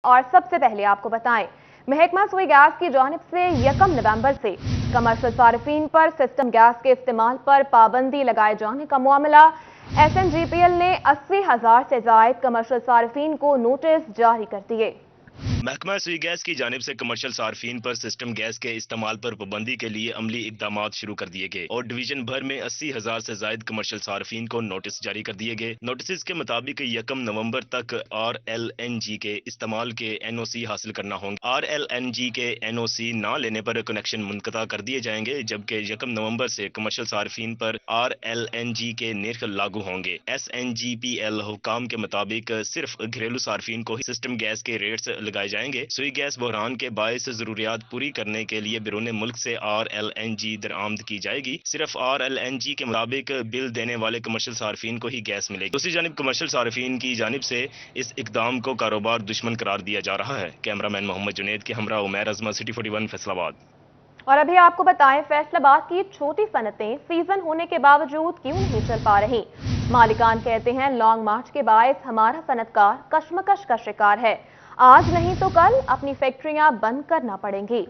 اور سب سے پہلے آپ کو بتائیں، محکمہ سوئی گیس کی جانب سے 1 نومبر سے کمرشل صارفین پر سسٹم گیس کے استعمال پر پابندی لگائے جانے کا معاملہ SNGPL نے 80,000 سے زائد کمرشل صارفین کو نوٹس جاری کر دیے۔ محکمہ سوئی گیس کی جانب سے کمرشل صارفین پر سسٹم گیس کے استعمال پر پابندی کے لیے عملی اقدامات شروع کر دیے گئے اور ڈویژن بھر میں 80,000 سے زائد کمرشل صارفین کو نوٹس جاری کر دیے گئے۔ نوٹسز کے مطابق 1 نومبر تک RLNG کے استعمال کے NOC حاصل کرنا ہوں گے۔ RLNG کے NOC نہ لینے پر کنیکشن منقطع کر دیے جائیں گے، جبکہ 1 نومبر سے کمرشل صارفین پر RLNG کے نرخ لاگو ہوں گے۔ SNGPL حکام کے مطابق صرف گھریلو صارفین کو ہی سسٹم گیس کے ریٹس لگائے جائیں گے۔ سوئی گیس بحران کے باعث ضروریات پوری کرنے کے لیے بیرون ملک سے RLNG درآمد کی جائے گی۔ صرف RLNG کے مطابق بل دینے والے کمرشل صارفین کو ہی گیس ملے گی۔ دوسری جانب کمرشل صارفین کی جانب سے اس اقدام کو کاروبار دشمن قرار دیا جا رہا ہے۔ کیمرہ مین محمد جنید کے ہمراہ عمیر اعظم، سٹی 41 فیصل آباد۔ اور ابھی آپ کو بتائیں، فیصل آباد کی چھوٹی صنعتیں سیزن ہونے کے باوجود کیوں نہیں چل پا رہی؟ مالکان کہتے ہیں لانگ مارچ کے باعث ہمارا صنعت کار کشمکش کا شکار ہے، آج نہیں تو کل اپنی فیکٹریاں بند کرنا پڑیں گی۔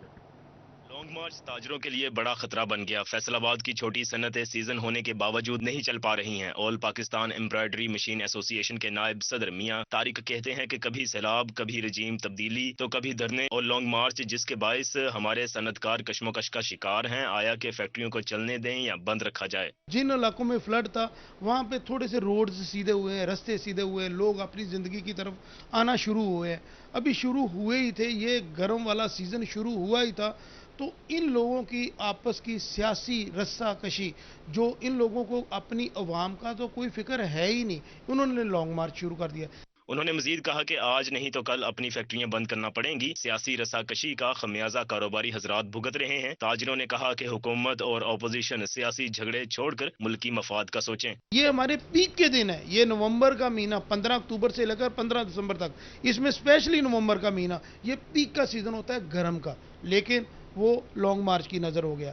لانگ مارچ تاجروں کے لیے بڑا خطرہ بن گیا۔ فیصل آباد کی چھوٹی صنعتیں سیزن ہونے کے باوجود نہیں چل پا رہی ہیں۔ آل پاکستان امبرائڈری مشین ایسوسی ایشن کے نائب صدر میاں طارق کہتے ہیں کہ کبھی سیلاب، کبھی رجیم تبدیلی تو کبھی دھرنے اور لانگ مارچ، جس کے باعث ہمارے صنعت کار کشمکش کا شکار ہیں۔ آیا کہ فیکٹریوں کو چلنے دیں یا بند رکھا جائے؟ جن علاقوں میں فلڈ تھا وہاں پہ تھوڑے سے روڈز سیدھے ہوئے ہیں، رستے سیدھے ہوئے ہیں، لوگ اپنی زندگی کی طرف آنا شروع ہوئے ہیں۔ ابھی شروع ہوئے ہی تھے، یہ گرم والا سیزن شروع ہوا ہی تھا، تو ان لوگوں کی آپس کی سیاسی رسہ کشی، جو ان لوگوں کو اپنی عوام کا تو کوئی فکر ہے ہی نہیں، انہوں نے لانگ مارچ شروع کر دیا۔ انہوں نے مزید کہا کہ آج نہیں تو کل اپنی فیکٹریاں بند کرنا پڑیں گی۔ سیاسی رسا کشی کا خمیازہ کاروباری حضرات بھگت رہے ہیں۔ تاجروں نے کہا کہ حکومت اور اپوزیشن سیاسی جھگڑے چھوڑ کر ملکی مفاد کا سوچیں۔ یہ ہمارے پیک کے دن ہے، یہ نومبر کا مہینہ 15 اکتوبر سے لے کر 15 دسمبر تک، اس میں اسپیشلی نومبر کا مہینہ یہ پیک کا سیزن ہوتا ہے گرم کا، لیکن وہ لانگ مارچ کی نظر ہو گیا۔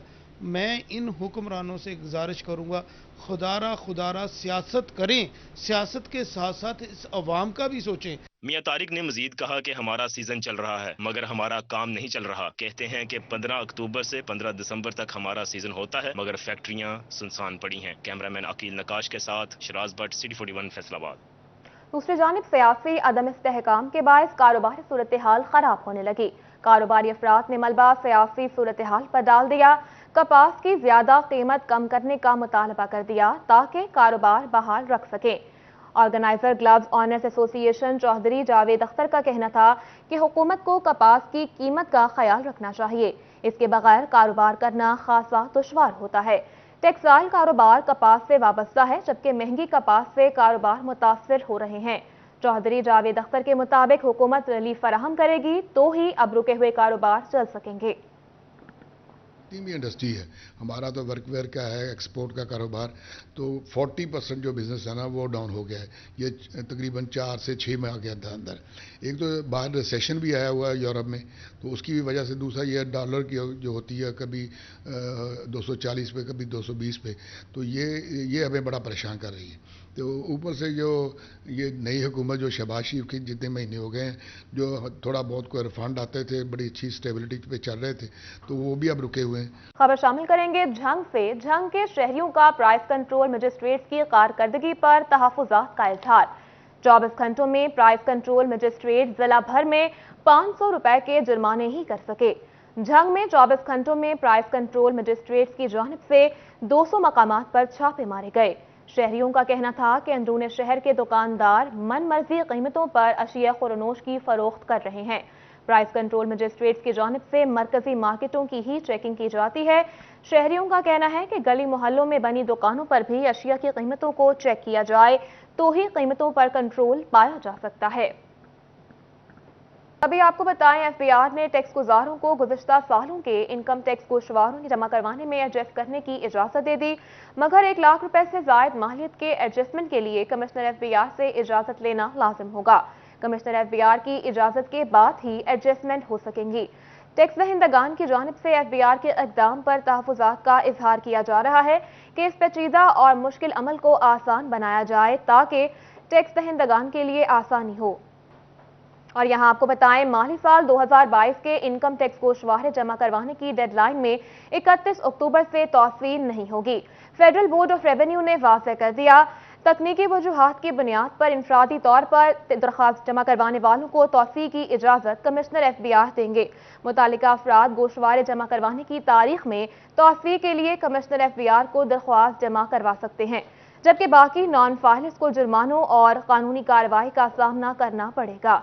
میں ان حکمرانوں سے گزارش کروں گا، خدارہ سیاست کریں، سیاست کے ساتھ ساتھ اس عوام کا بھی سوچیں۔ میاں طارق نے مزید کہا کہ ہمارا سیزن چل رہا ہے مگر ہمارا کام نہیں چل رہا۔ کہتے ہیں کہ 15 اکتوبر سے 15 دسمبر تک ہمارا سیزن ہوتا ہے مگر فیکٹریاں سنسان پڑی ہیں۔ کیمرہ مین عقیل نقاش کے ساتھ شراز بٹ، سٹی 41 فیصل آباد۔ دوسری جانب سیاسی عدم استحکام کے باعث کاروباری صورتحال خراب ہونے لگی۔ کاروباری افراد نے ملبہ سیاسی صورتحال پر ڈال دیا، کپاس کی زیادہ قیمت کم کرنے کا مطالبہ کر دیا تاکہ کاروبار بحال رکھ سکیں۔ آرگنائزر گلوز آنرز ایسوسی ایشن چوہدری جاوید اختر کا کہنا تھا کہ حکومت کو کپاس کی قیمت کا خیال رکھنا چاہیے، اس کے بغیر کاروبار کرنا خاصا دشوار ہوتا ہے۔ ٹیکسٹائل کاروبار کپاس سے وابستہ ہے، جبکہ مہنگی کپاس سے کاروبار متاثر ہو رہے ہیں۔ چوہدری جاوید اختر کے مطابق حکومت ریلیف فراہم کرے گی تو ہی اب رکے ہوئے کاروبار چل سکیں گے۔ بھی انڈسٹری ہے ہمارا، تو ورک ویئر کا ہے، ایکسپورٹ کا کاروبار، تو 40% جو بزنس ہے نا وہ ڈاؤن ہو گیا ہے، یہ تقریباً 4 سے 6 ماہ کے اندر۔ ایک تو باہر ریسیشن بھی آیا ہوا ہے یورپ میں، تو اس کی بھی وجہ سے، دوسرا یہ ڈالر کی جو ہوتی ہے کبھی 240 پہ کبھی 220 پہ، تو یہ ہمیں بڑا پریشان کر رہی ہے۔ تو اوپر سے جو یہ نئی حکومت جو شہباز شریف کی جتنے مہینے ہو گئے ہیں، جو تھوڑا بہت کوئی ریفنڈ آتے تھے، بڑی اچھی اسٹیبلٹی پہ چل رہے تھے، تو وہ بھی اب رکے ہوئے ہیں۔ خبر شامل کریں گے جھنگ سے۔ جھنگ کے شہریوں کا پرائس کنٹرول مجسٹریٹس کی کارکردگی پر تحفظات کا اظہار۔ 24 گھنٹوں میں پرائس کنٹرول مجسٹریٹ ضلع بھر میں 500 روپے کے جرمانے ہی کر سکے۔ جھنگ میں 24 گھنٹوں میں پرائس کنٹرول مجسٹریٹس کی جانب سے 200 مقامات پر چھاپے مارے گئے۔ شہریوں کا کہنا تھا کہ اندرون شہر کے دکاندار من مرضی قیمتوں پر اشیاء خورنوش کی فروخت کر رہے ہیں۔ پرائس کنٹرول مجسٹریٹس کی جانب سے مرکزی مارکیٹوں کی ہی چیکنگ کی جاتی ہے۔ شہریوں کا کہنا ہے کہ گلی محلوں میں بنی دکانوں پر بھی اشیاء کی قیمتوں کو چیک کیا جائے تو ہی قیمتوں پر کنٹرول پایا جا سکتا ہے۔ ابھی آپ کو بتائیں، ایف بی آر نے ٹیکس گزاروں کو گزشتہ سالوں کے انکم ٹیکس گوشواروں جمع کروانے میں ایڈجسٹ کرنے کی اجازت دے دی، مگر 1 لاکھ روپے سے زائد مالیت کے ایڈجسٹمنٹ کے لیے کمشنر ایف بی آر سے اجازت لینا لازم ہوگا۔ کمشنر ایف بی آر کی اجازت کے بعد ہی ایڈجسٹمنٹ ہو سکیں گی۔ ٹیکس دہندگان کی جانب سے ایف بی آر کے اقدام پر تحفظات کا اظہار کیا جا رہا ہے کہ اس پیچیدہ اور مشکل عمل کو آسان بنایا جائے تاکہ ٹیکس دہندگان کے لیے آسانی ہو۔ اور یہاں آپ کو بتائیں مالی سال 2022 کے انکم ٹیکس گوشوارے جمع کروانے کی ڈیڈ لائن میں 31 اکتوبر سے توسیع نہیں ہوگی۔ فیڈرل بورڈ آف ریونیو نے واضح کر دیا تکنیکی وجوہات کی بنیاد پر انفرادی طور پر درخواست جمع کروانے والوں کو توسیع کی اجازت کمشنر ایف بی آر دیں گے۔ متعلقہ افراد گوشوارے جمع کروانے کی تاریخ میں توسیع کے لیے کمشنر ایف بی آر کو درخواست جمع کروا سکتے ہیں، جبکہ باقی نان فائلرز کو جرمانوں اور قانونی کارروائی کا سامنا کرنا پڑے گا۔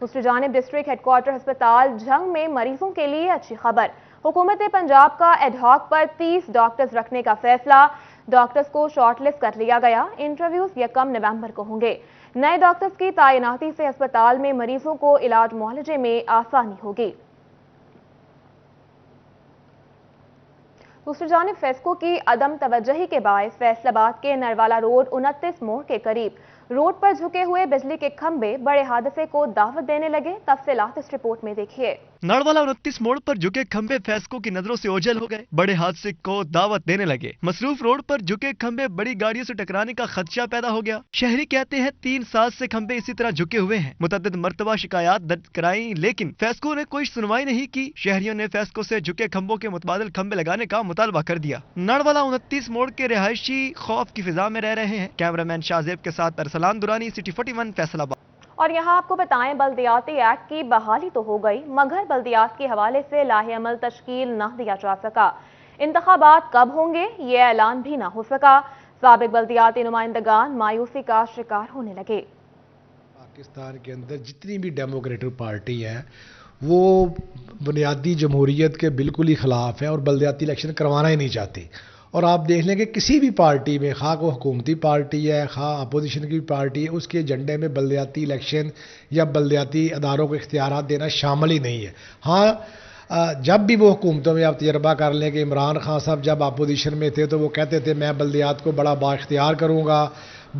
دوسری جانب ڈسٹرکٹ ہیڈ کوارٹر ہسپتال جھنگ میں مریضوں کے لیے اچھی خبر۔ حکومت پنجاب کا ایڈ ہاک پر 30 ڈاکٹرز رکھنے کا فیصلہ۔ ڈاکٹرز کو شارٹ لسٹ کر لیا گیا۔ انٹرویوز 1 نومبر کو ہوں گے۔ نئے ڈاکٹرز کی تعیناتی سے ہسپتال میں مریضوں کو علاج معالجے میں آسانی ہوگی۔ دوسری جانب فیسکو کی عدم توجہی کے باعث فیصل آباد کے نروالا روڈ 29 موڑ کے قریب روڈ پر جھکے ہوئے بجلی کے کھمبے بڑے حادثے کو دعوت دینے لگے۔ تفصیلات اس رپورٹ میں دیکھیے۔ نروالا 29 موڑ پر جھکے کھمبے فیسکو کی نظروں سے اوجھل ہو گئے، بڑے حادثے کو دعوت دینے لگے۔ مصروف روڈ پر جھکے کھمبے بڑی گاڑیوں سے ٹکرانے کا خدشہ پیدا ہو گیا۔ شہری کہتے ہیں 3 سال سے کھمبے اسی طرح جھکے ہوئے ہیں۔ متعدد مرتبہ شکایات درج کرائیں لیکن فیسکو نے کوئی سنوائی نہیں کی۔ شہریوں نے فیسکو سے جھکے کھمبوں کے متبادل کھمبے لگانے کا مطالبہ کر دیا۔ نروالا 29 موڑ کے رہائشی خوف کی فضا میں رہ رہے ہیں۔ کیمرہ مین شاہزیب کے ساتھ ارسلان دورانی، سٹی 41 فیصل آباد۔ اور یہاں آپ کو بتائیں بلدیاتی ایکٹ کی بحالی تو ہو گئی مگر بلدیات کے حوالے سے لاہے عمل تشکیل نہ دیا جا سکا۔ انتخابات کب ہوں گے یہ اعلان بھی نہ ہو سکا۔ سابق بلدیاتی نمائندگان مایوسی کا شکار ہونے لگے۔ پاکستان کے اندر جتنی بھی ڈیموکریٹک پارٹی ہیں وہ بنیادی جمہوریت کے بالکل ہی خلاف ہے اور بلدیاتی الیکشن کروانا ہی نہیں چاہتی۔ اور آپ دیکھ لیں کہ کسی بھی پارٹی میں خواہ کو حکومتی پارٹی ہے خواہ اپوزیشن کی پارٹی ہے، اس کے ایجنڈے میں بلدیاتی الیکشن یا بلدیاتی اداروں کو اختیارات دینا شامل ہی نہیں ہے۔ ہاں جب بھی وہ حکومتوں میں آپ تجربہ کر لیں کہ عمران خان صاحب جب اپوزیشن میں تھے تو وہ کہتے تھے میں بلدیات کو بڑا با اختیار کروں گا،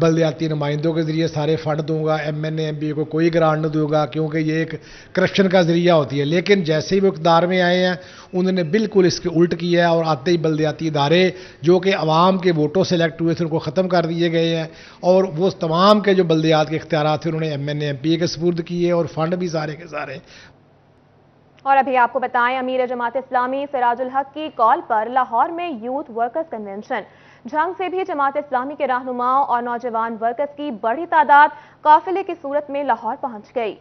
بلدیاتی نمائندوں کے ذریعے سارے فنڈ دوں گا، M N A M P کو کوئی گرانٹ نہ دوں گا کیونکہ یہ ایک کرپشن کا ذریعہ ہوتی ہے۔ لیکن جیسے ہی وہ اقتدار میں آئے ہیں انہوں نے بالکل اس کے الٹ کیا ہے اور آتے ہی بلدیاتی ادارے جو کہ عوام کے ووٹوں سے الیکٹ ہوئے تھے ان کو ختم کر دیے گئے ہیں اور وہ تمام کے جو بلدیات کے اختیارات تھے انہوں نے M N A M P کے سپرد کیے اور فنڈ بھی سارے کے سارے۔ اور ابھی آپ کو بتائیں امیر جماعت اسلامی سراج الحق کی کال پر لاہور میں یوتھ ورکرز کنونشن۔ جھنگ سے بھی جماعت اسلامی کے رہنماؤں اور نوجوان ورکرز کی بڑی تعداد قافلے کی صورت میں لاہور پہنچ گئی۔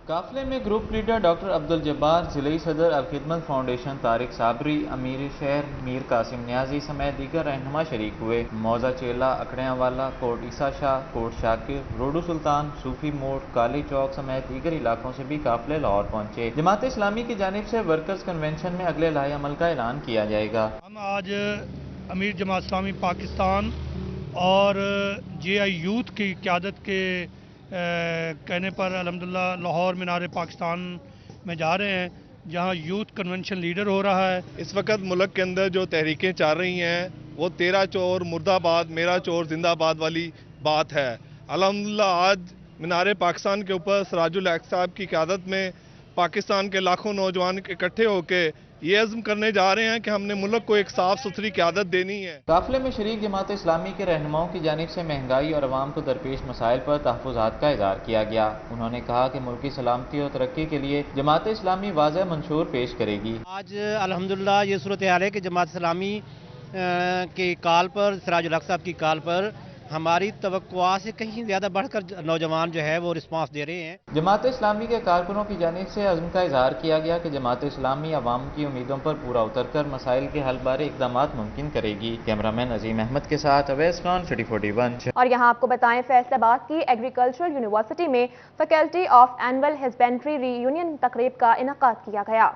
قافلے میں گروپ لیڈر ڈاکٹر عبدالجبار، ضلعی صدر الخدمت فاؤنڈیشن طارق صابری، امیر شہر میر قاسم نیازی سمیت دیگر رہنما شریک ہوئے۔ موزہ چیلا، اکڑیاں والا، کوٹ عیسیٰ شاہ، کوٹ شاکر، روڈو سلطان، صوفی موڑ، کالی چوک سمیت دیگر علاقوں سے بھی قافلے لاہور پہنچے۔ جماعت اسلامی کی جانب سے ورکرز کنونشن میں اگلے لاہے عمل کا اعلان کیا جائے گا۔ ہم آج امیر جماعت اسلامی پاکستان اور جے آئی یوتھ کی قیادت کے کہنے پر الحمدللہ لاہور مینار پاکستان میں جا رہے ہیں جہاں یوتھ کنونشن لیڈر ہو رہا ہے۔ اس وقت ملک کے اندر جو تحریکیں چل رہی ہیں وہ 13 چور مردہ آباد میرا چور زندہ آباد والی بات ہے۔ الحمدللہ آج مینار پاکستان کے اوپر سراج الحق صاحب کی قیادت میں پاکستان کے لاکھوں نوجوان اکٹھے ہو کے یہ عزم کرنے جا رہے ہیں کہ ہم نے ملک کو ایک صاف ستھری قیادت دینی ہے۔ قافلے میں شریک جماعت اسلامی کے رہنماؤں کی جانب سے مہنگائی اور عوام کو درپیش مسائل پر تحفظات کا اظہار کیا گیا۔ انہوں نے کہا کہ ملکی سلامتی اور ترقی کے لیے جماعت اسلامی واضح منشور پیش کرے گی۔ آج الحمدللہ یہ صورتحال ہے کہ جماعت اسلامی کی کال پر، سراج الحق صاحب کی کال پر ہماری توقعات سے کہیں زیادہ بڑھ کر نوجوان جو ہے وہ رسپانس دے رہے ہیں۔ جماعت اسلامی کے کارکنوں کی جانب سے عزم کا اظہار کیا گیا کہ جماعت اسلامی عوام کی امیدوں پر پورا اتر کر مسائل کے حل بارے اقدامات ممکن کرے گی۔ کیمرہ مین عظیم احمد کے ساتھ اویس خان، سٹی 41۔ اور یہاں آپ کو بتائیں فیصل آباد کی ایگریکلچرل یونیورسٹی میں faculty of animal husbandry reunion تقریب کا انعقاد کیا گیا۔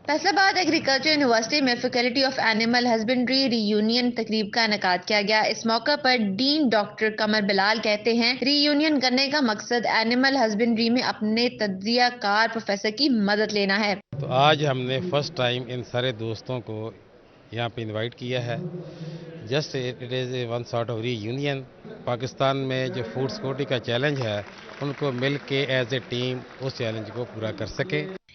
فیصل آباد ایگریکلچر یونیورسٹی میں faculty of animal husbandry reunion تقریب کا انعقاد کیا گیا۔ اس موقع پر ڈین ڈاکٹر قمر بلال کہتے ہیں ری یونین کرنے کا مقصد اینیمل ہسبینڈری میں اپنے تجزیہ کار پروفیسر کی مدد لینا ہے۔ تو آج ہم نے فرسٹ ٹائم ان سارے دوستوں کو یہاں پہ انوائٹ کیا ہے۔ Just it is a one sort of reunion. Pakistan میں جو فوڈ سیکورٹی کا چیلنج ہے ان کو مل کے ایز اے ٹیم اس چیلنج کو پورا کر سکے۔